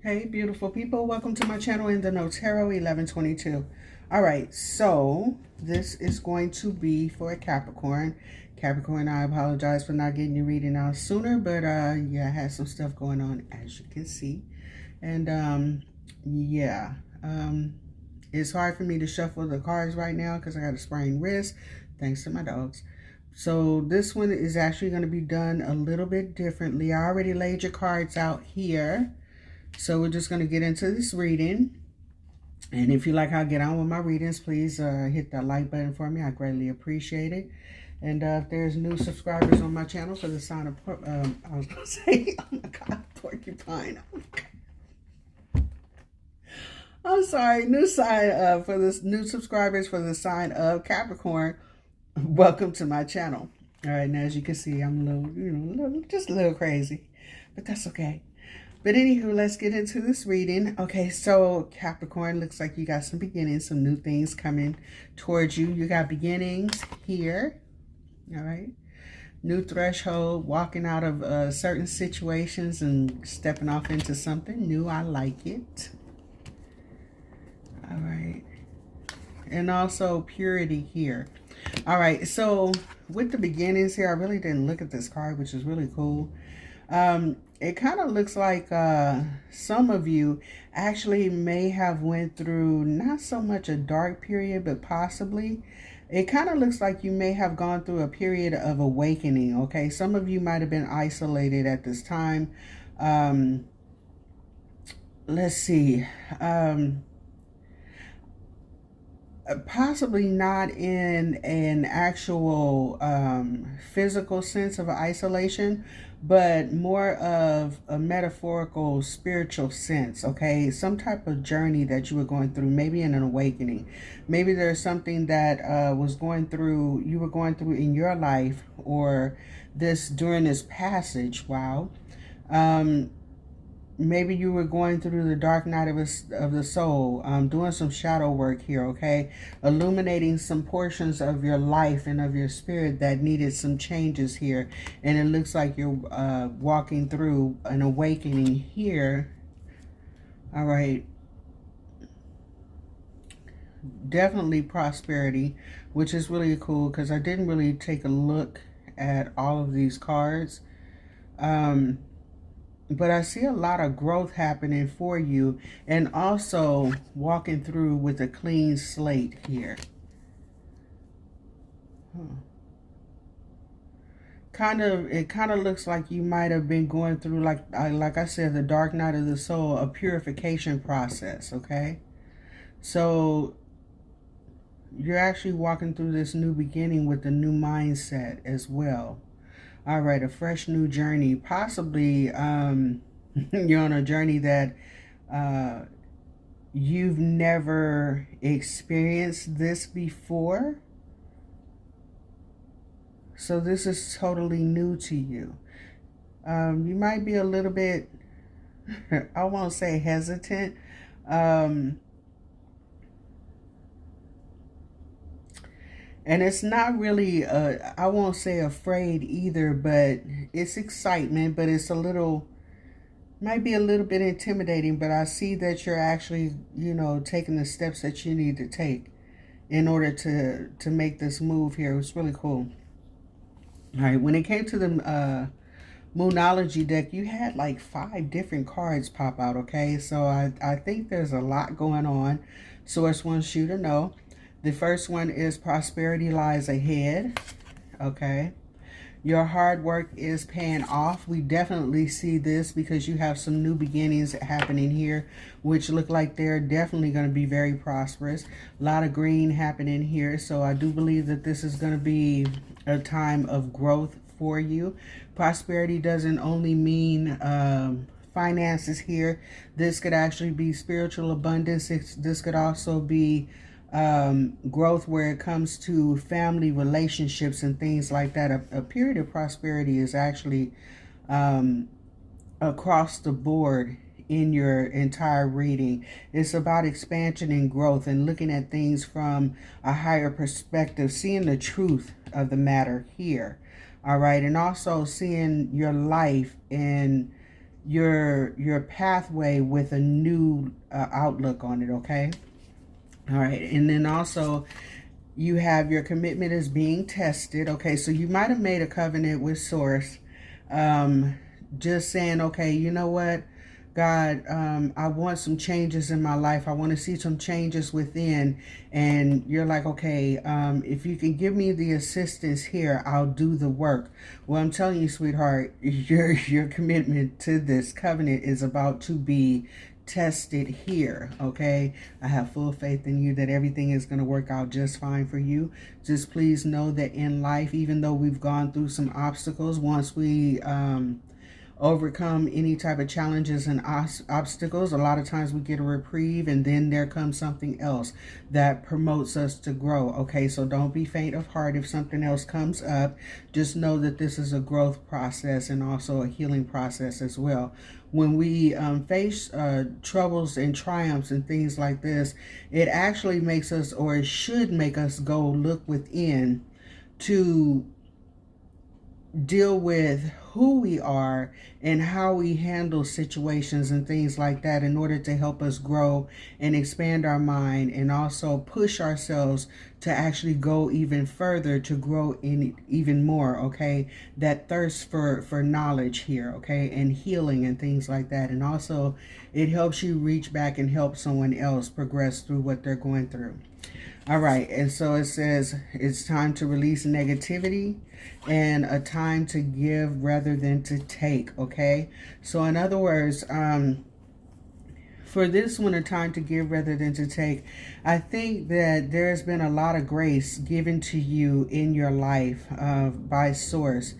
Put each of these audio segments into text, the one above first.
Hey, beautiful people. Welcome to my channel in the Tarot 1122. All right, so this is going to be for a Capricorn. Capricorn, I apologize for not getting your reading out sooner, but yeah, I had some stuff going on, as you can see. And yeah, it's hard for me to shuffle the cards right now because I got a sprained wrist, thanks to my dogs. So this one is actually going to be done a little bit differently. I already laid your cards out here. So we're just going to get into this reading. And if you like how I get on with my readings, please hit that like button for me. I greatly appreciate it. And if there's new subscribers on my channel for the sign of, I was going to say, oh my God, porcupine. I'm sorry, new sign for this new subscribers for the sign of Capricorn. Welcome to my channel. All right, now as you can see, I'm a little, just a little crazy, but that's okay. But anywho, let's get into this reading. Okay, so Capricorn, looks like you got some beginnings, some new things coming towards you. You got beginnings here, all right? New threshold, walking out of certain situations and stepping off into something new. I like it. All right. And also purity here. All right, so with the beginnings here, I really didn't look at this card, which is really cool. It kind of looks like some of you actually may have went through not so much a dark period, but possibly it kind of looks like you may have gone through a period of awakening. Okay, some of you might have been isolated at this time. Let's see. Possibly not in an actual physical sense of isolation, but more of a metaphorical spiritual sense. Okay, some type of journey that you were going through, maybe in an awakening. Maybe there's something that you were going through in your life, or this during this passage. Wow. Maybe you were going through the dark night of the soul, doing some shadow work here, okay? Illuminating some portions of your life and of your spirit that needed some changes here. And it looks like you're walking through an awakening here. All right. Definitely prosperity, which is really cool because I didn't really take a look at all of these cards. But I see a lot of growth happening for you, and also walking through with a clean slate here. It kind of looks like you might have been going through, like I said, the dark night of the soul, a purification process, okay? So you're actually walking through this new beginning with a new mindset as well. All right, a fresh new journey. Possibly you're on a journey that you've never experienced this before. So this is totally new to you. You might be a little bit, I won't say hesitant. And it's not really, I won't say afraid either, but it's excitement, but it's might be a little bit intimidating, but I see that you're actually, taking the steps that you need to take in order to make this move here. It's really cool. All right, when it came to the Moonology deck, you had like 5 different cards pop out, okay? So I think there's a lot going on. Source wants you to know. The first one is prosperity lies ahead, okay? Your hard work is paying off. We definitely see this because you have some new beginnings happening here, which look like they're definitely going to be very prosperous. A lot of green happening here. So I do believe that this is going to be a time of growth for you. Prosperity doesn't only mean finances here. This could actually be spiritual abundance. This could also be growth where it comes to family relationships and things like that. A period of prosperity is actually across the board in your entire reading. It's about expansion and growth and looking at things from a higher perspective, seeing the truth of the matter here. All right, and also seeing your life in your pathway with a new outlook on it, okay? All right, and then also you have your commitment is being tested, okay? So you might have made a covenant with Source, just saying, okay, you know what, God, I want some changes in my life. I want to see some changes within. And you're like, okay, if you can give me the assistance here, I'll do the work. Well, I'm telling you, sweetheart, your commitment to this covenant is about to be tested here, okay? I have full faith in you that everything is going to work out just fine for you. Just please know that in life, even though we've gone through some obstacles, once we overcome any type of challenges and obstacles, a lot of times we get a reprieve, and then there comes something else that promotes us to grow, okay? So don't be faint of heart if something else comes up. Just know that this is a growth process and also a healing process as well. When we face troubles and triumphs and things like this, it actually makes us, or it should make us, go look within to deal with who we are and how we handle situations and things like that, in order to help us grow and expand our mind, and also push ourselves to actually go even further, to grow in even more, okay? That thirst for knowledge here, okay? And healing and things like that. And also it helps you reach back and help someone else progress through what they're going through. All right, and so it says it's time to release negativity and a time to give rather than to take, okay? So in other words, for this one, a time to give rather than to take, I think that there's been a lot of grace given to you in your life by Source.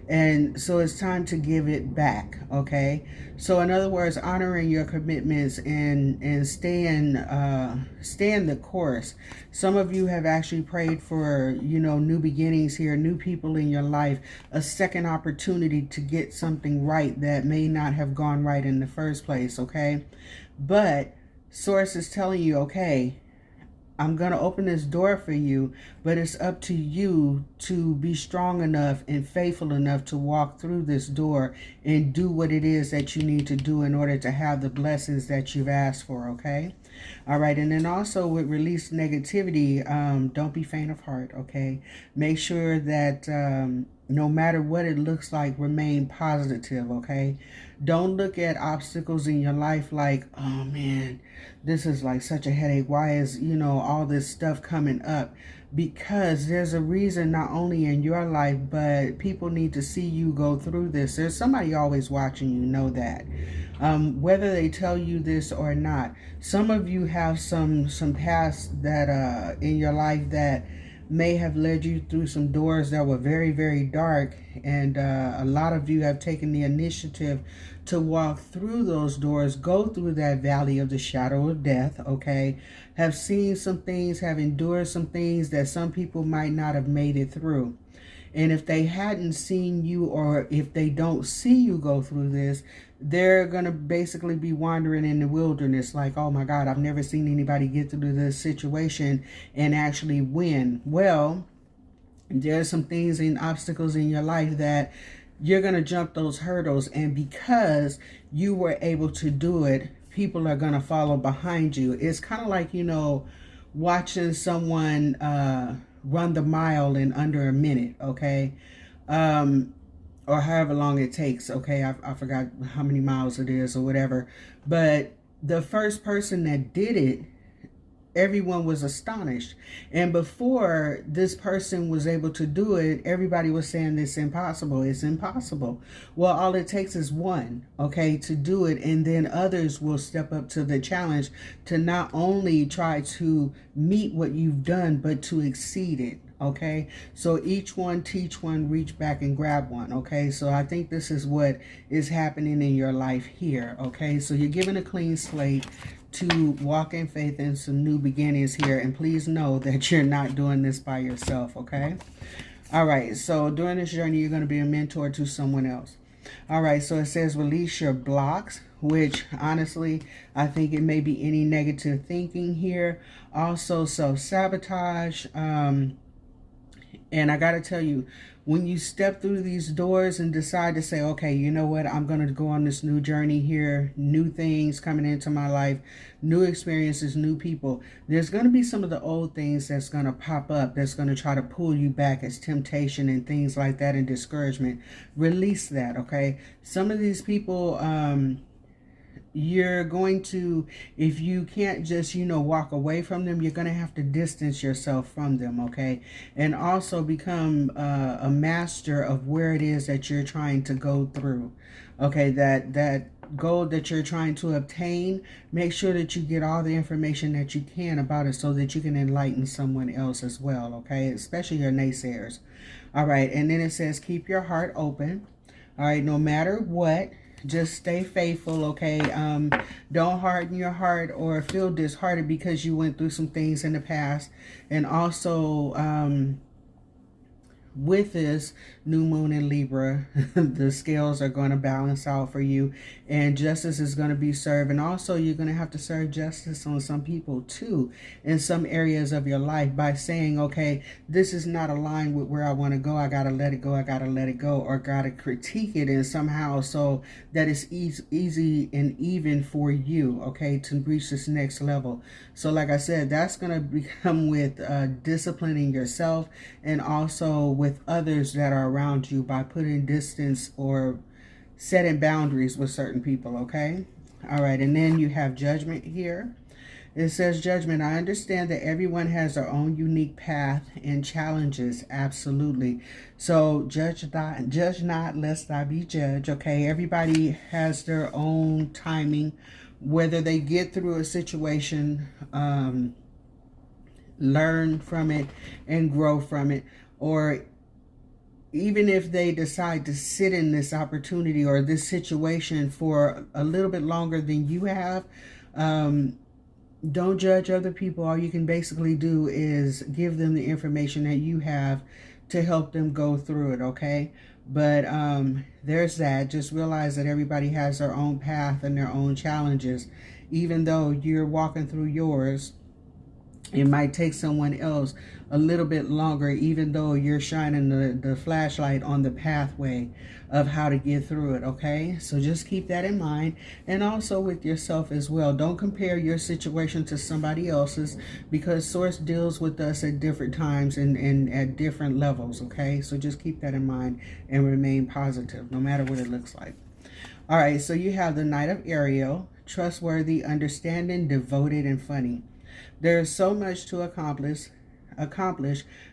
And so it's time to give it back, okay? So in other words, honoring your commitments and staying the course. Some of you have actually prayed for, you know, new beginnings here, new people in your life, a second opportunity to get something right that may not have gone right in the first place, okay? But Source is telling you, okay, I'm going to open this door for you, but it's up to you to be strong enough and faithful enough to walk through this door and do what it is that you need to do in order to have the blessings that you've asked for, okay? All right, and then also with release negativity, don't be faint of heart, okay? Make sure that no matter what it looks like, remain positive, okay? Don't look at obstacles in your life like, oh man, this is like such a headache. Why is, you know, all this stuff coming up? Because there's a reason, not only in your life, but people need to see you go through this. There's somebody always watching you, know that. Whether they tell you this or not. Some of you have some past that in your life that may have led you through some doors that were very, very dark, and a lot of you have taken the initiative to walk through those doors, go through that valley of the shadow of death, okay? Have seen some things, have endured some things that some people might not have made it through. And if they hadn't seen you, or if they don't see you go through this, they're going to basically be wandering in the wilderness like, oh my God, I've never seen anybody get through this situation and actually win. Well, there's some things and obstacles in your life that you're going to jump those hurdles. And because you were able to do it, people are going to follow behind you. It's kind of like, you know, watching someone run the mile in under a minute, okay? Or however long it takes, okay? I forgot how many miles it is or whatever. But the first person that did it, everyone was astonished. And before this person was able to do it, everybody was saying it's impossible. It's impossible. Well, all it takes is one, okay, to do it. And then others will step up to the challenge to not only try to meet what you've done, but to exceed it. Okay, so each one, teach one, reach back and grab one. Okay, so I think this is what is happening in your life here. Okay, so you're given a clean slate to walk in faith and some new beginnings here. And please know that you're not doing this by yourself. Okay, all right, so during this journey, you're going to be a mentor to someone else. All right, so it says release your blocks, which honestly, I think it may be any negative thinking here. Also self-sabotage, And I got to tell you, when you step through these doors and decide to say, okay, you know what, I'm going to go on this new journey here, new things coming into my life, new experiences, new people, there's going to be some of the old things that's going to pop up that's going to try to pull you back as temptation and things like that and discouragement. Release that, okay? Some of these people, you're going to, if you can't just, walk away from them, you're going to have to distance yourself from them, okay? And also become a master of where it is that you're trying to go through, okay? That goal that you're trying to obtain, make sure that you get all the information that you can about it so that you can enlighten someone else as well, okay? Especially your naysayers. All right, and then it says keep your heart open. All right, no matter what, just stay faithful, okay? Don't harden your heart or feel disheartened because you went through some things in the past. And also, with this new moon in Libra, the scales are going to balance out for you and justice is going to be served. And also you're going to have to serve justice on some people too in some areas of your life by saying, okay, this is not aligned with where I want to go. I got to let it go. I got to let it go, or got to critique it in somehow so that it's easy and even for you, okay, to reach this next level. So like I said, that's going to become with disciplining yourself and also with others that are around you by putting distance or setting boundaries with certain people, okay? All right, and then you have judgment here. It says judgment. I understand that everyone has their own unique path and challenges. Absolutely. So judge not, lest I be judged, okay? Everybody has their own timing, whether they get through a situation, learn from it and grow from it, or even if they decide to sit in this opportunity or this situation for a little bit longer than you have, don't judge other people. All you can basically do is give them the information that you have to help them go through it, okay? But there's that. Just realize that everybody has their own path and their own challenges. Even though you're walking through yours, it might take someone else a little bit longer, even though you're shining the flashlight on the pathway of how to get through it, okay? So just keep that in mind. And also with yourself as well. Don't compare your situation to somebody else's, because Source deals with us at different times and at different levels, okay? So just keep that in mind and remain positive, no matter what it looks like. All right, so you have the Knight of Ariel, trustworthy, understanding, devoted, and funny. There is so much to accomplish.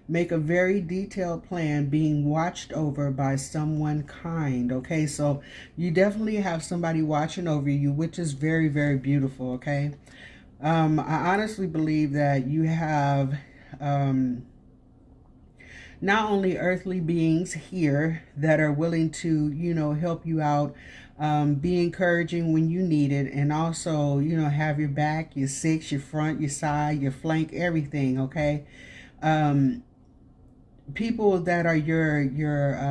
Make a very detailed plan, being watched over by someone kind, okay? So you definitely have somebody watching over you, which is very, very beautiful, okay? I honestly believe that you have not only earthly beings here that are willing to, help you out, be encouraging when you need it, and also, have your back, your six, your front, your side, your flank, everything, okay? People that are your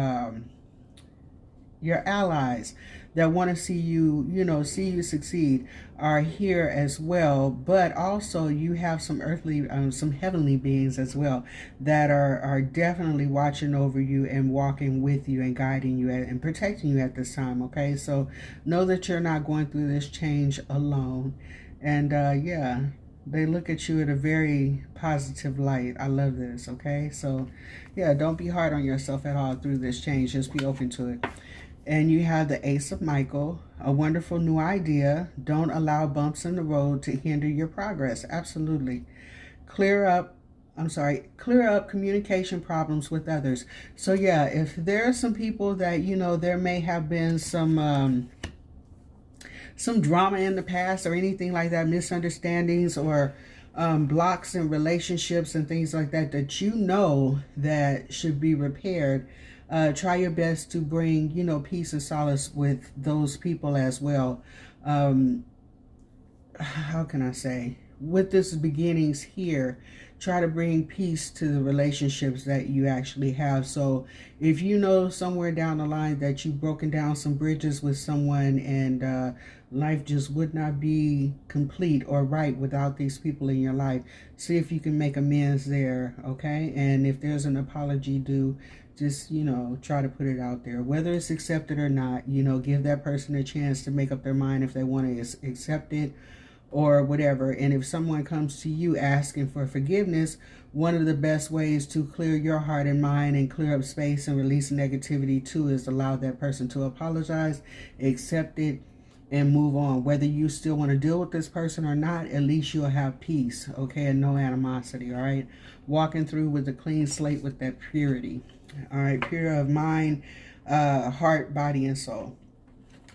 allies that want to see you, see you succeed are here as well. But also you have some earthly, some heavenly beings as well that are definitely watching over you and walking with you and guiding you and protecting you at this time, okay? So know that you're not going through this change alone. And yeah, they look at you in a very positive light. I love this, okay? So yeah, don't be hard on yourself at all through this change. Just be open to it. And you have the Ace of Michael, a wonderful new idea. Don't allow bumps in the road to hinder your progress. Absolutely. Clear up communication problems with others. So yeah, if there are some people that, there may have been some drama in the past or anything like that, misunderstandings or blocks in relationships and things like that, that should be repaired. Try your best to bring, peace and solace with those people as well. How can I say? With this beginnings here, try to bring peace to the relationships that you actually have. So if somewhere down the line that you've broken down some bridges with someone and life just would not be complete or right without these people in your life. See if you can make amends there, okay? And if there's an apology due, just, you know, try to put it out there. Whether it's accepted or not, you know, give that person a chance to make up their mind if they want to accept it or whatever. And if someone comes to you asking for forgiveness, one of the best ways to clear your heart and mind and clear up space and release negativity too is allow that person to apologize, accept it, and move on. Whether you still want to deal with this person or not, at least you'll have peace, okay, and no animosity, all right? Walking through with a clean slate with that purity, all right? Pure of mind, heart, body, and soul.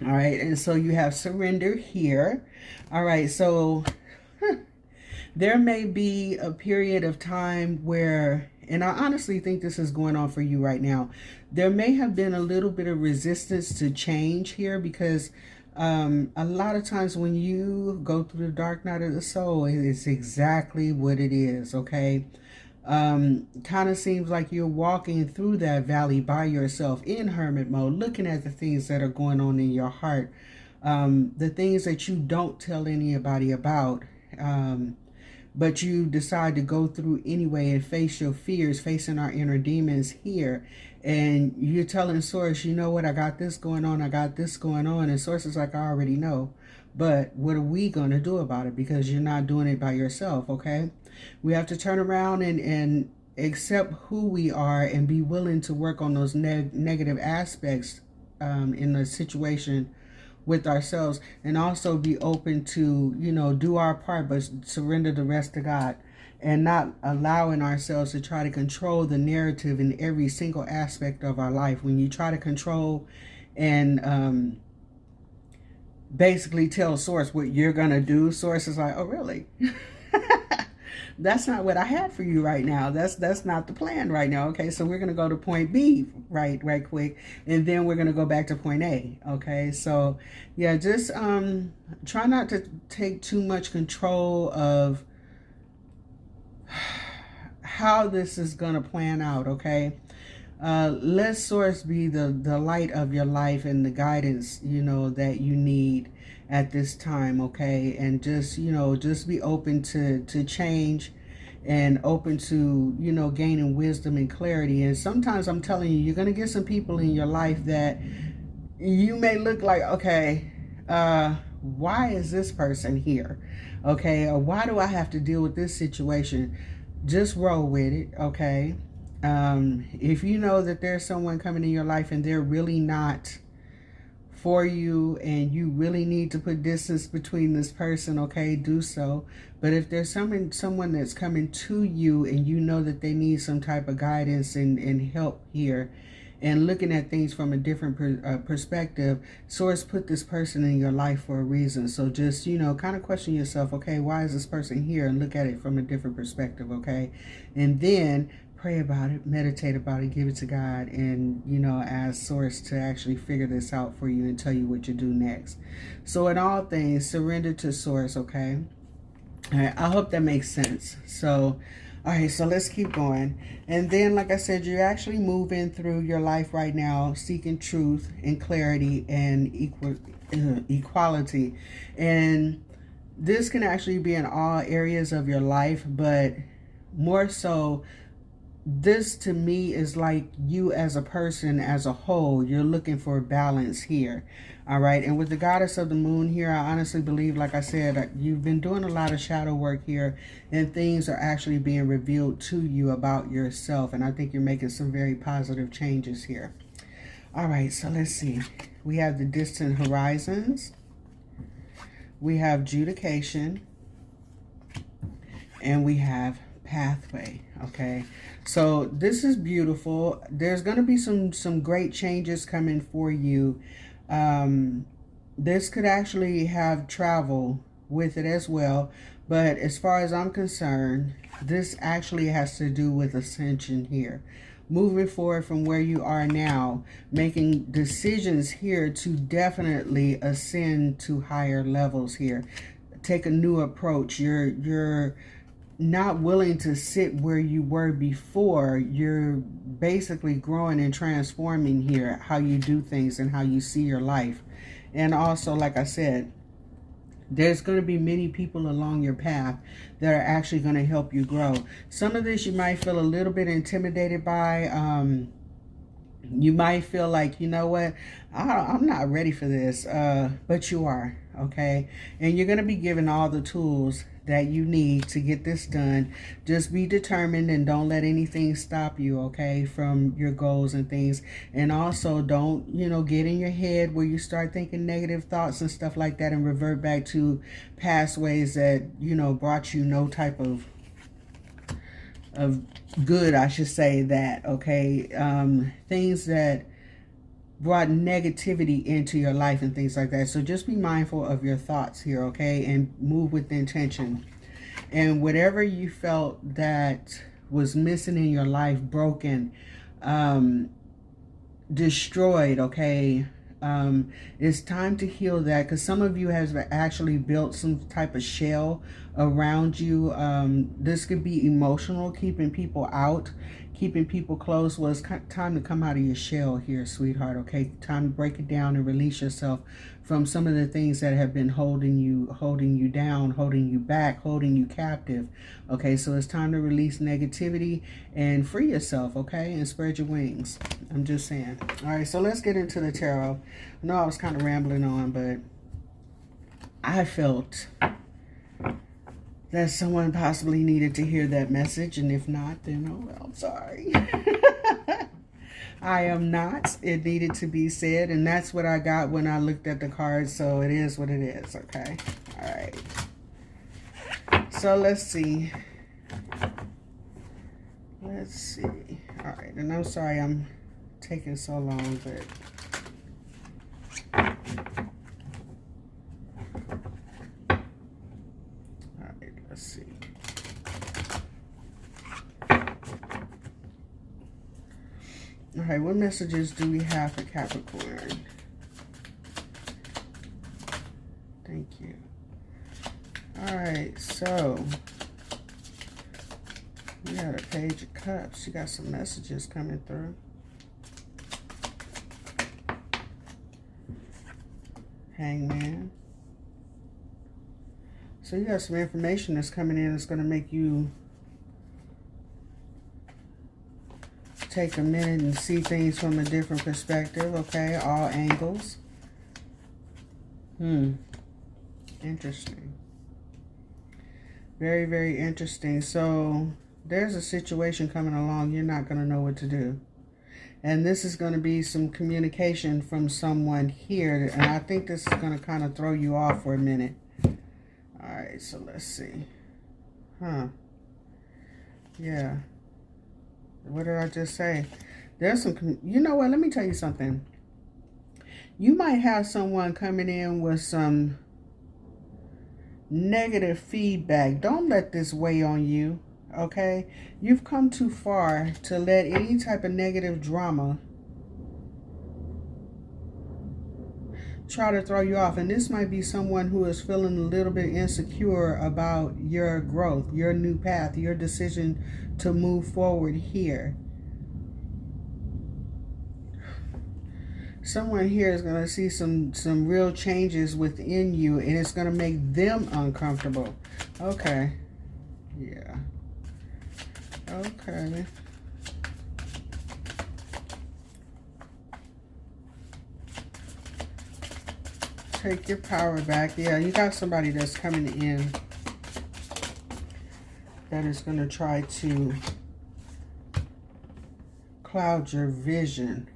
All right, and so you have surrender here. All right, so there may be a period of time where, and I honestly think this is going on for you right now, there may have been a little bit of resistance to change here because a lot of times when you go through the dark night of the soul, it's exactly what it is, okay? Kind of seems like you're walking through that valley by yourself in hermit mode, looking at the things that are going on in your heart, the things that you don't tell anybody about, but you decide to go through anyway and face your fears, facing our inner demons here. And you're telling Source, you know what, I got this going on, I got this going on. And Source is like, I already know. But what are we going to do about it? Because you're not doing it by yourself, okay? We have to turn around and accept who we are and be willing to work on those negative aspects in the situation with ourselves, and also be open to, you know, do our part, but surrender the rest to God, and not allowing ourselves to try to control the narrative in every single aspect of our life. When you try to control and basically tell Source what you're going to do, Source is like, oh, really? That's not what I had for you right now. That's not the plan right now. Okay, so we're going to go to point B right quick, and then we're going to go back to point A. Okay, so yeah, just try not to take too much control of how this is going to plan out. Okay, let Source be the light of your life and the guidance, you know, that you need at this time, okay? And just, you know, just be open to change and open to, you know, gaining wisdom and clarity. And sometimes I'm telling you, you're going to get some people in your life that you may look like, okay, why is this person here? Okay, or why do I have to deal with this situation? Just roll with it, okay? If you know that there's someone coming in your life and they're really not for you and you really need to put distance between this person, okay, do so. But if there's someone that's coming to you and you know that they need some type of guidance and help here and looking at things from a different perspective, Source put this person in your life for a reason. So just, you know, kind of question yourself, okay, why is this person here? And look at it from a different perspective, okay? And then pray about it, meditate about it, give it to God, and, you know, ask Source to actually figure this out for you and tell you what to do next. So in all things, surrender to Source, okay? All right, I hope that makes sense. So, all right, so let's keep going. And then, like I said, you're actually moving through your life right now, seeking truth and clarity and equality. And this can actually be in all areas of your life, but more so, this to me is like you as a person as a whole. You're looking for balance here. All right. And with the goddess of the moon here, I honestly believe, like I said, you've been doing a lot of shadow work here and things are actually being revealed to you about yourself. And I think you're making some very positive changes here. All right. So let's see. We have the distant horizons. We have judication. And we have pathway. Okay, so this is beautiful. There's going to be some great changes coming for you. This could actually have travel with it as well, but as far as I'm concerned, this actually has to do with ascension here, moving forward from where you are now, making decisions here to definitely ascend to higher levels here, take a new approach. You're not willing to sit where you were before. You're basically growing and transforming here, how you do things and how you see your life. And also, like I said, There's going to be many people along your path that are actually going to help you grow. Some of this you might feel a little bit intimidated by. You might feel like, you know what, I'm not ready for this, but you are, okay? And you're going to be given all the tools that you need to get this done. Just be determined and don't let anything stop you, okay, from your goals and things. And also don't, you know, get in your head where you start thinking negative thoughts and stuff like that and revert back to past ways that, you know, brought you no type of good, I should say that, okay? Things that brought negativity into your life and things like that. So just be mindful of your thoughts here, okay? And move with intention. And whatever you felt that was missing in your life, broken, destroyed, okay? It's time to heal that, because some of you has actually built some type of shell around you. This could be emotional, keeping people out, keeping people close. Well, it's time to come out of your shell here, sweetheart, okay? Time to break it down and release yourself from some of the things that have been holding you down, holding you back, holding you captive, okay? So it's time to release negativity and free yourself, okay? And spread your wings. I'm just saying. All right, so let's get into the tarot. I know I was kind of rambling on, but I felt that someone possibly needed to hear that message, and if not, then oh well, sorry. I am not. It needed to be said, and that's what I got when I looked at the cards, so it is what it is, okay? All right. So let's see. Let's see. All right, and I'm sorry I'm taking so long, but all right, let's see. All right, what messages do we have for Capricorn? Thank you. All right, so we got a Page of Cups. You got some messages coming through. Hangman. So you got some information that's coming in that's going to make you take a minute and see things from a different perspective, okay? All angles. Interesting. Very, very interesting. So there's a situation coming along. You're not going to know what to do. And this is going to be some communication from someone here. And I think this is going to kind of throw you off for a minute. All right, so let's see. Yeah. What did I just say? There's some, you know what? Let me tell you something. You might have someone coming in with some negative feedback. Don't let this weigh on you, okay? You've come too far to let any type of negative drama try to throw you off. And this might be someone who is feeling a little bit insecure about your growth, your new path, your decision to move forward here. Someone here is going to see some real changes within you, and it's going to make them uncomfortable. Okay. Yeah. Okay. Take your power back. Yeah, you got somebody that's coming in that is going to try to cloud your vision.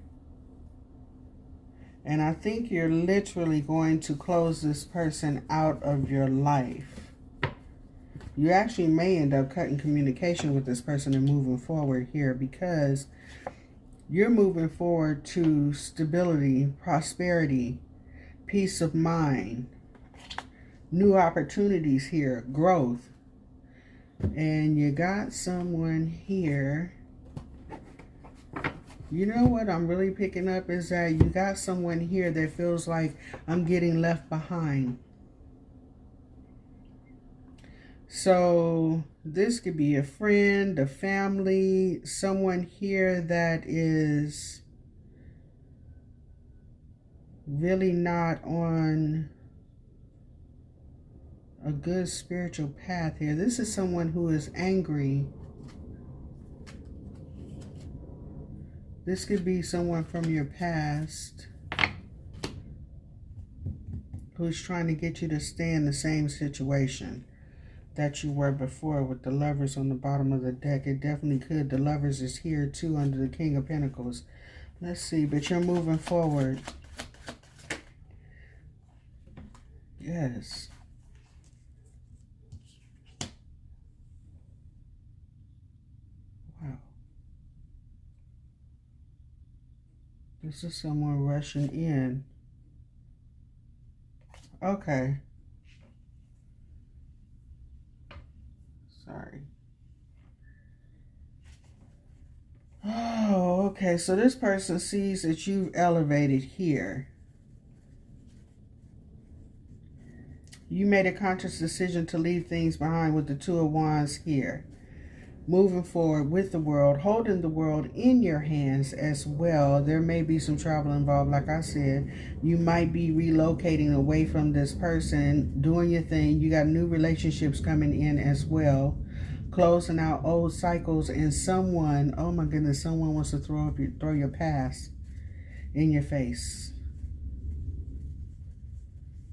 And I think you're literally going to close this person out of your life. You actually may end up cutting communication with this person and moving forward here, because you're moving forward to stability, prosperity, peace of mind, new opportunities here, growth. And you got someone here. You know what I'm really picking up is that you got someone here that feels like I'm getting left behind. So this could be a friend, a family, someone here that is really not on a good spiritual path here. This is someone who is angry. This could be someone from your past who's trying to get you to stay in the same situation that you were before with the Lovers on the bottom of the deck. It definitely could. The Lovers is here too under the King of Pentacles. Let's see, but you're moving forward. Yes. Wow. This is someone rushing in. Okay. Sorry. Oh, okay. So this person sees that you've elevated here. You made a conscious decision to leave things behind with the Two of Wands here. Moving forward with the world, holding the world in your hands as well. There may be some travel involved, like I said. You might be relocating away from this person, doing your thing. You got new relationships coming in as well. Closing out old cycles, and someone, oh my goodness, someone wants to throw your past in your face.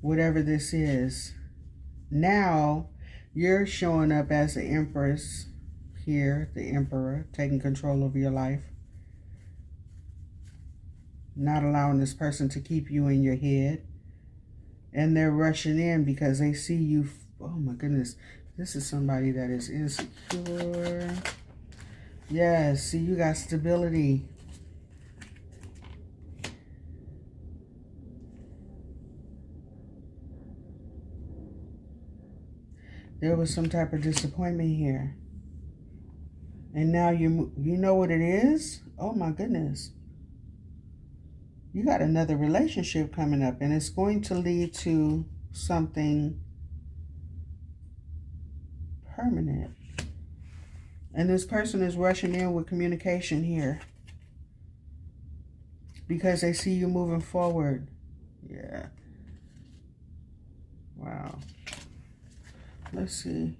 Whatever this is. Now, you're showing up as the Empress here, the Emperor, taking control of your life. Not allowing this person to keep you in your head. And they're rushing in because they see you. Oh my goodness. This is somebody that is insecure. Yes, see, you got stability. There was some type of disappointment here. And now you know what it is? Oh my goodness. You got another relationship coming up, and it's going to lead to something permanent. And this person is rushing in with communication here because they see you moving forward. Yeah. Wow. Let's see.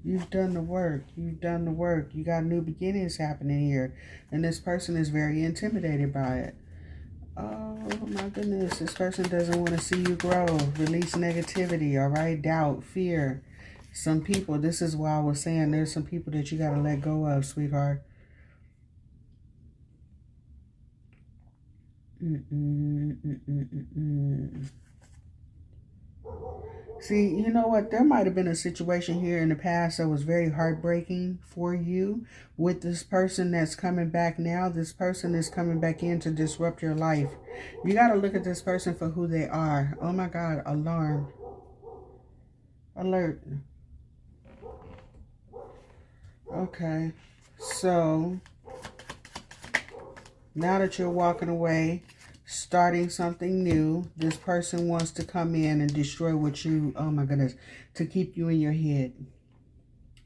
You've done the work. You've done the work. You got new beginnings happening here. And this person is very intimidated by it. Oh my goodness. This person doesn't want to see you grow. Release negativity, all right? Doubt, fear. Some people, this is why I was saying there's some people that you got to let go of, sweetheart. See, you know what? There might have been a situation here in the past that was very heartbreaking for you with this person that's coming back now. This person is coming back in to disrupt your life. You got to look at this person for who they are. Oh my God, alarm. Alert. Okay, so now that you're walking away, starting something new, this person wants to come in and destroy what you, oh my goodness, to keep you in your head.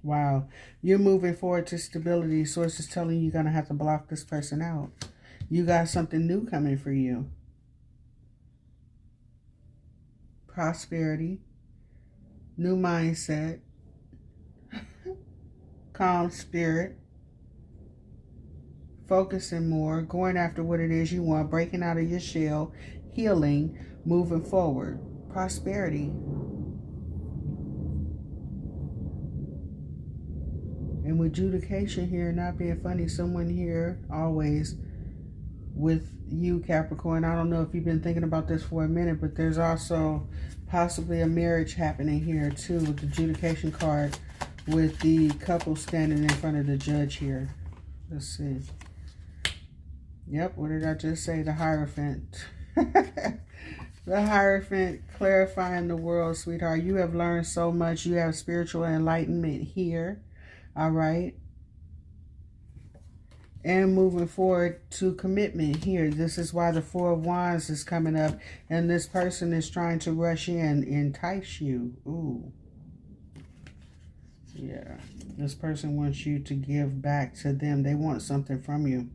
Wow. You're moving forward to stability. Source is telling you you're going to have to block this person out. You got something new coming for you. Prosperity. New mindset. Calm spirit. Focusing more, going after what it is you want, breaking out of your shell, healing, moving forward, prosperity. And with adjudication here, not being funny, someone here always with you, Capricorn. I don't know if you've been thinking about this for a minute, but there's also possibly a marriage happening here too with the adjudication card with the couple standing in front of the judge here. Let's see. Yep, what did I just say? The Hierophant. The Hierophant clarifying the world, sweetheart. You have learned so much. You have spiritual enlightenment here. All right. And moving forward to commitment here. This is why the Four of Wands is coming up. And this person is trying to rush in, entice you. Ooh. Yeah. This person wants you to give back to them. They want something from you.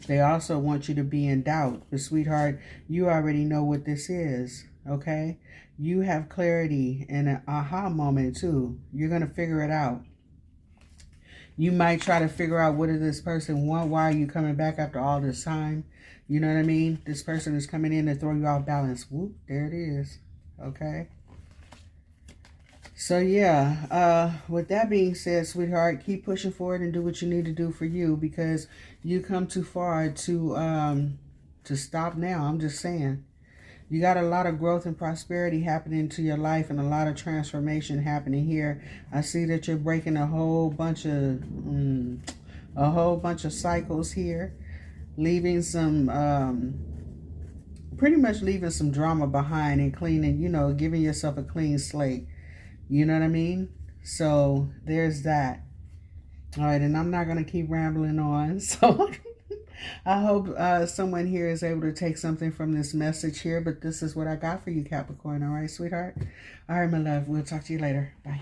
They also want you to be in doubt. But sweetheart, you already know what this is, okay? You have clarity and an aha moment too. You're going to figure it out. You might try to figure out, what does this person want? Why are you coming back after all this time? You know what I mean? This person is coming in to throw you off balance. Whoop, there it is. Okay. So yeah, with that being said, sweetheart, keep pushing forward and do what you need to do for you, because you come too far to stop now. I'm just saying. You got a lot of growth and prosperity happening to your life, and a lot of transformation happening here. I see that you're breaking a whole bunch of cycles here, leaving some pretty much leaving some drama behind and cleaning, you know, giving yourself a clean slate. You know what I mean? So there's that. All right, and I'm not going to keep rambling on. So I hope someone here is able to take something from this message here. But this is what I got for you, Capricorn. All right, sweetheart? All right, my love. We'll talk to you later. Bye.